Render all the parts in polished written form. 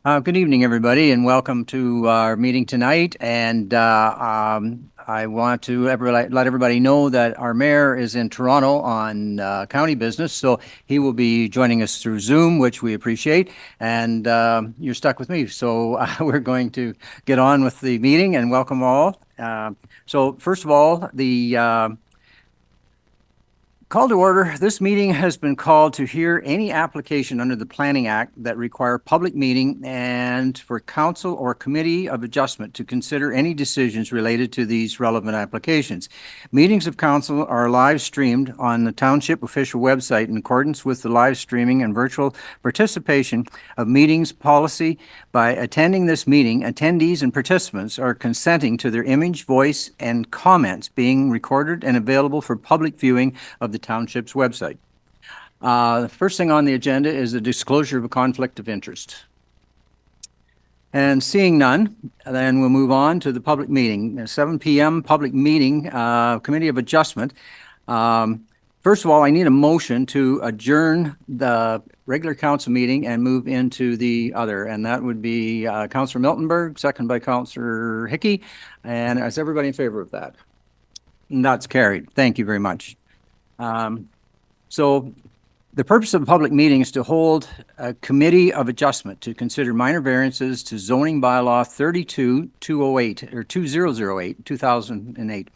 Good evening, everybody, and welcome to our meeting tonight. And I want to let everybody know that our mayor is in Toronto on county business, so he will be joining us through Zoom, which we appreciate. And you're stuck with me, so we're going to get on with the meeting and welcome all. So first of all, the call to order. This meeting has been called to hear any application under the Planning Act that require public meeting and for council or committee of adjustment to consider any decisions related to these relevant applications. Meetings of council are live streamed on the township official website in accordance with the live streaming and virtual participation of meetings policy. By attending this meeting, attendees and participants are consenting to their image, voice, and comments being recorded and available for public viewing of the township's website. The first thing on the agenda is the disclosure of a conflict of interest. And seeing none, then we'll move on to the public meeting. 7 p.m. public meeting, Committee of Adjustment. First of all, I need a motion to adjourn the regular council meeting and move into the other, and that would be Councillor Miltenberg, second by Councillor Hickey. And is everybody in favor of that? And that's carried. Thank you very much. So the purpose of the public meeting is to hold a committee of adjustment to consider minor variances to zoning bylaw 32-208 or 2008, 2008.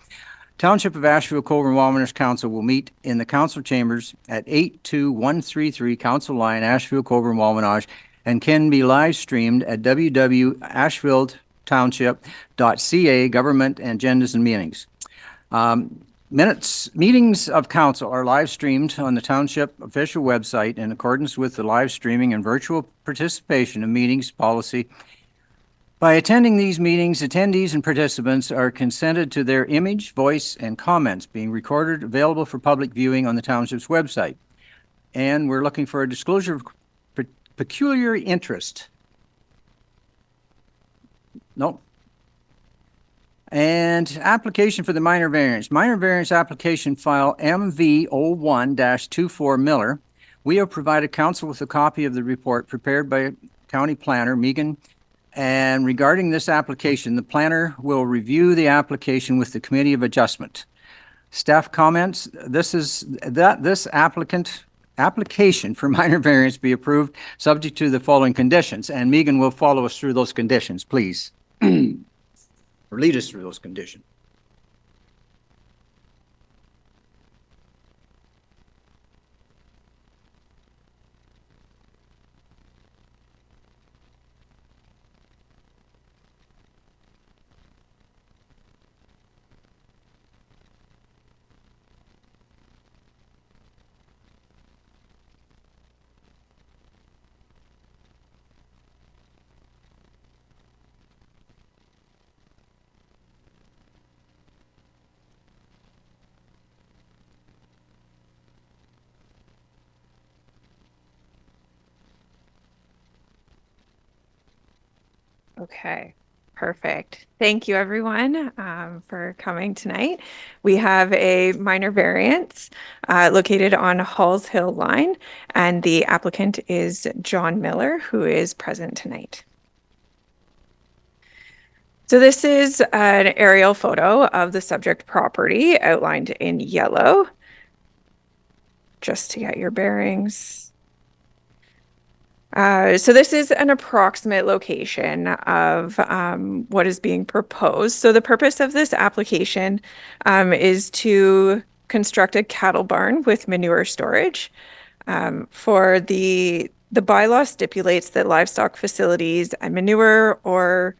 Township of Ashfield-Colborne-Wawanosh Council will meet in the council chambers at 82133 Council Line, Ashfield-Colborne-Wawanosh, and can be live streamed at www.ashfieldtownship.ca, government agendas and meetings. Meetings of council are live streamed on the township official website in accordance with the live streaming and virtual participation of meetings policy. By attending these meetings, attendees and participants are consented to their image, voice, and comments being recorded, available for public viewing on the township's website. And we're looking for a disclosure of peculiar interest. Nope. And application for the minor variance. Minor variance application file MV01-24 Miller. We have provided council with a copy of the report prepared by County Planner Megan. And regarding this application, the planner will review the application with the Committee of Adjustment. Staff comments. This application for minor variance be approved subject to the following conditions. And Megan will follow us through those conditions, please. Or lead us through those conditions. Okay, perfect. Thank you, everyone, for coming tonight. We have a minor variance located on Halls Hill Line, and the applicant is John Miller, who is present tonight. So this is an aerial photo of the subject property outlined in yellow, just to get your bearings. So this is an approximate location of what is being proposed. So the purpose of this application is to construct a cattle barn with manure storage. For the bylaw stipulates that livestock facilities and manure or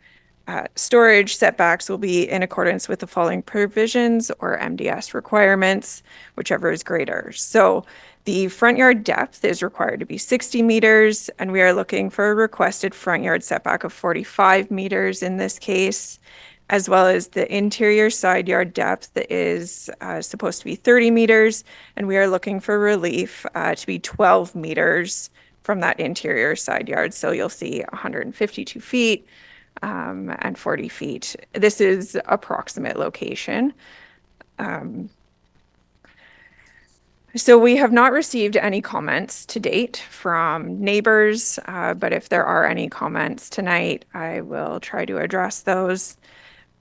storage setbacks will be in accordance with the following provisions or MDS requirements, whichever is greater. So the front yard depth is required to be 60 meters, and we are looking for a requested front yard setback of 45 meters in this case, as well as the interior side yard depth that is supposed to be 30 meters, and we are looking for relief to be 12 meters from that interior side yard. So you'll see 152 feet and 40 feet. This is approximate location. So we have not received any comments to date from neighbors, but if there are any comments tonight, I will try to address those.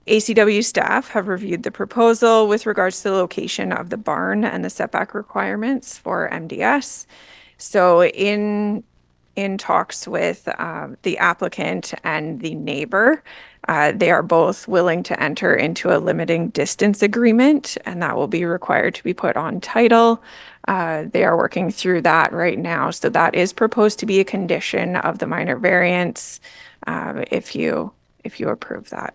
ACW staff have reviewed the proposal with regards to the location of the barn and the setback requirements for MDS. So in talks with the applicant and the neighbor, they are both willing to enter into a limiting distance agreement, and that will be required to be put on title. They are working through that right now. So that is proposed to be a condition of the minor variance if you approve that.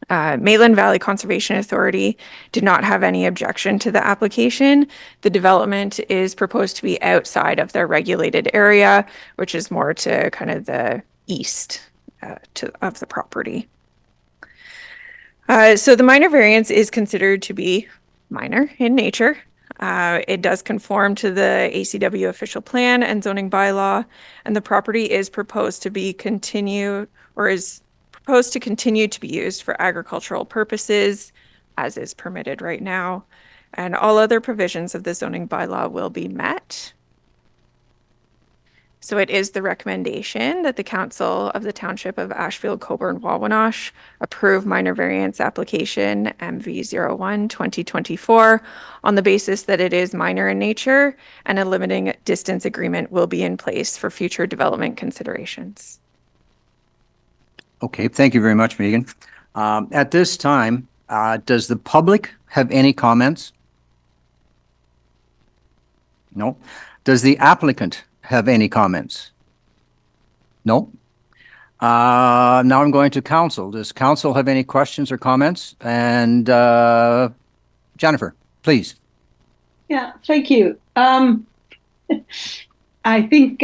Maitland Valley Conservation Authority did not have any objection to the application. The development is proposed to be outside of their regulated area, which is more to kind of the east of the property. So the minor variance is considered to be minor in nature. It does conform to the ACW official plan and zoning bylaw, and the property is proposed to be continued or is proposed to continue to be used for agricultural purposes, as is permitted right now, and all other provisions of the zoning bylaw will be met. So it is the recommendation that the Council of the Township of Ashfield-Colborne-Wawanosh approve minor variance application MV01 2024 on the basis that it is minor in nature and a limiting distance agreement will be in place for future development considerations. Okay, thank you very much, Megan. At this time, does the public have any comments? No. Does the applicant have any comments? No. Now I'm going to council. Does council have any questions or comments? And Jennifer, please. Yeah, thank you. I think,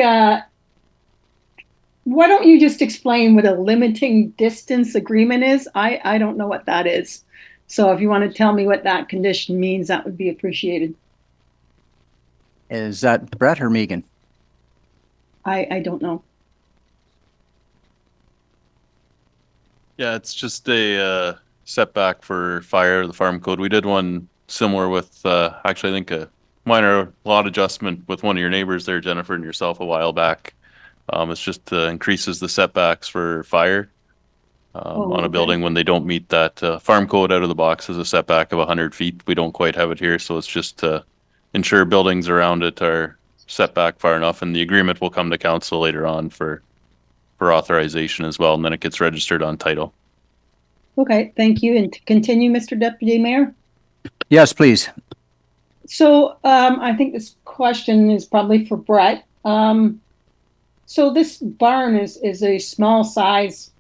why don't you just explain what a limiting distance agreement is? I don't know what that is. So if you want to tell me what that condition means, that would be appreciated. Is that Brett or Megan? I don't know. Yeah, it's just a setback for fire, the farm code. We did one similar with, actually, I think a minor lot adjustment with one of your neighbors there, Jennifer, and yourself a while back. It's just increases the setbacks for fire on a building when they don't meet that farm code out of the box as a setback of 100 feet. We don't quite have it here, so it's just to ensure buildings around it are setback far enough, and the agreement will come to council later on for authorization as well, and then it gets registered on title. Okay, thank you. And to continue, Mr. Deputy Mayor? Yes, please. So I think this question is probably for Brett. So this barn is a small size.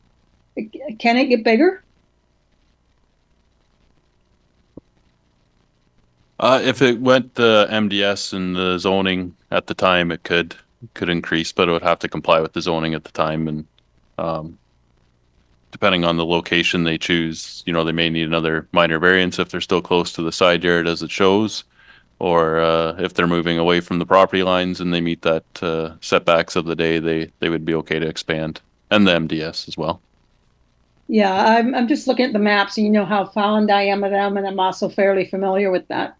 Can it get bigger? If it went the MDS and the zoning at the time, it could increase, but it would have to comply with the zoning at the time. And depending on the location they choose, they may need another minor variance if they're still close to the side yard as it shows, or if they're moving away from the property lines and they meet that setbacks of the day, they would be okay to expand, and the MDS as well. Yeah, I'm just looking at the maps, and you know how fond I am of them, and I'm also fairly familiar with that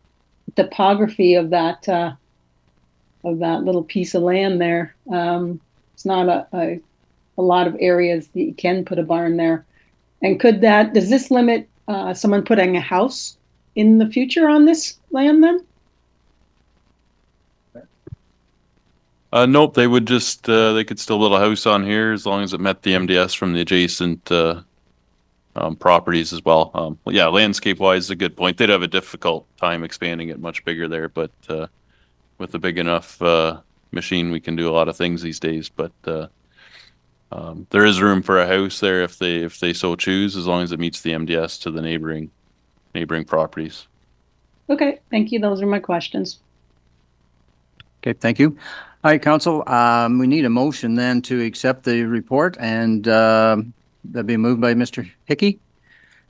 topography of that little piece of land there. It's not a lot of areas that you can put a barn there. And does this limit someone putting a house in the future on this land then? Nope, they would just they could still build a house on here as long as it met the MDS from the adjacent properties as well. Yeah, landscape wise is a good point. They'd have a difficult time expanding it much bigger there, but with a big enough machine, we can do a lot of things these days. But there is room for a house there if they so choose, as long as it meets the MDS to the neighboring properties. Okay, thank you. Those are my questions. Okay, thank you. All right, council, we need a motion then to accept the report, and that'd be moved by Mr. Hickey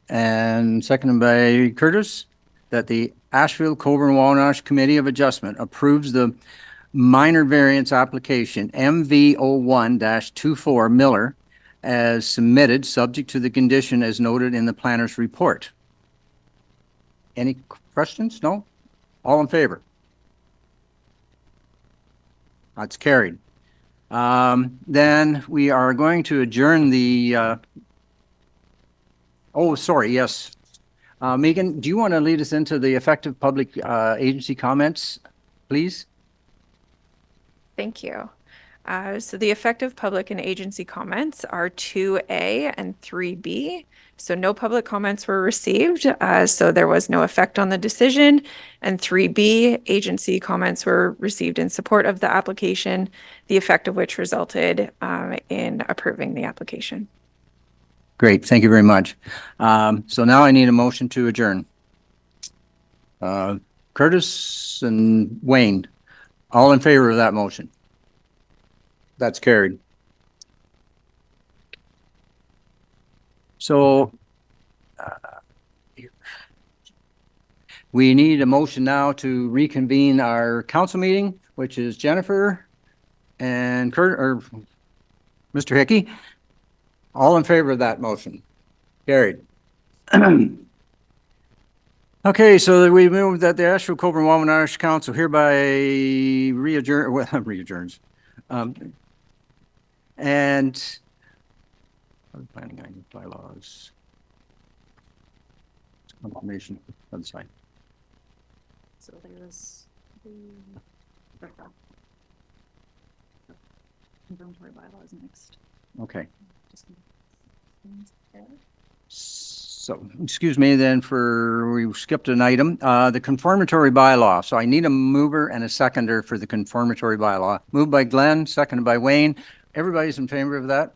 and seconded by Curtis, that the Ashfield-Colborne-Wawanosh Committee of Adjustment approves the minor variance application MV01-24 Miller as submitted, subject to the condition as noted in the planner's report. Any questions? No? All in favor? That's carried. Then we are going to adjourn the, oh, sorry, yes. Megan, do you want to lead us into the effective public agency comments, please? Thank you. So the effective public and agency comments are 2A and 3B. So no public comments were received, so there was no effect on the decision. And 3B, agency comments were received in support of the application, the effect of which resulted in approving the application. Great, thank you very much. So now I need a motion to adjourn. Curtis and Wayne, all in favor of that motion? That's carried. So we need a motion now to reconvene our council meeting, which is Jennifer and Kurt, or Mr. Hickey. All in favor of that motion? Carried. Okay, so we move that the Ashfield-Colborne-Wawanosh Council hereby readjourns. And planning guidance bylaws. Confirmation of the site. So there's the confirmatory bylaws next. Okay. Just- So, excuse me then we skipped an item, the confirmatory bylaw. So I need a mover and a seconder for the confirmatory bylaw. Moved by Glenn, seconded by Wayne. Everybody's in favor of that?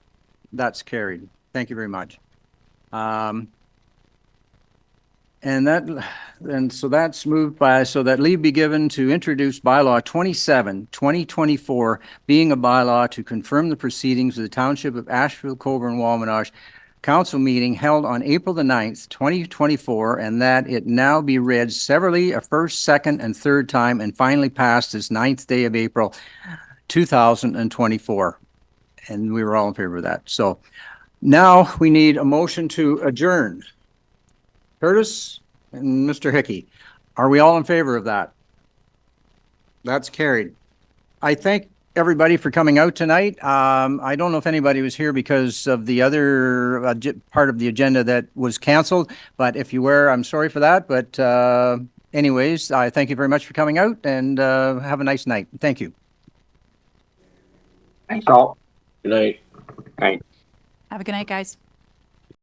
That's carried. Thank you very much. So that's moved by, so that leave be given to introduce bylaw 27, 2024, being a bylaw to confirm the proceedings of the Township of Ashfield-Colborne-Wawanosh Council meeting held on April the 9th, 2024, and that it now be read severally a first, second, and third time, and finally passed this 9th day of April, 2024. And we were all in favor of that. So now we need a motion to adjourn. Curtis and Mr. Hickey, are we all in favor of that? That's carried. I thank everybody for coming out tonight. I don't know if anybody was here because of the other part of the agenda that was canceled, but if you were, I'm sorry for that. But anyways, I thank you very much for coming out, and have a nice night. Thank you. Thanks all. Good night. Have a good night, guys.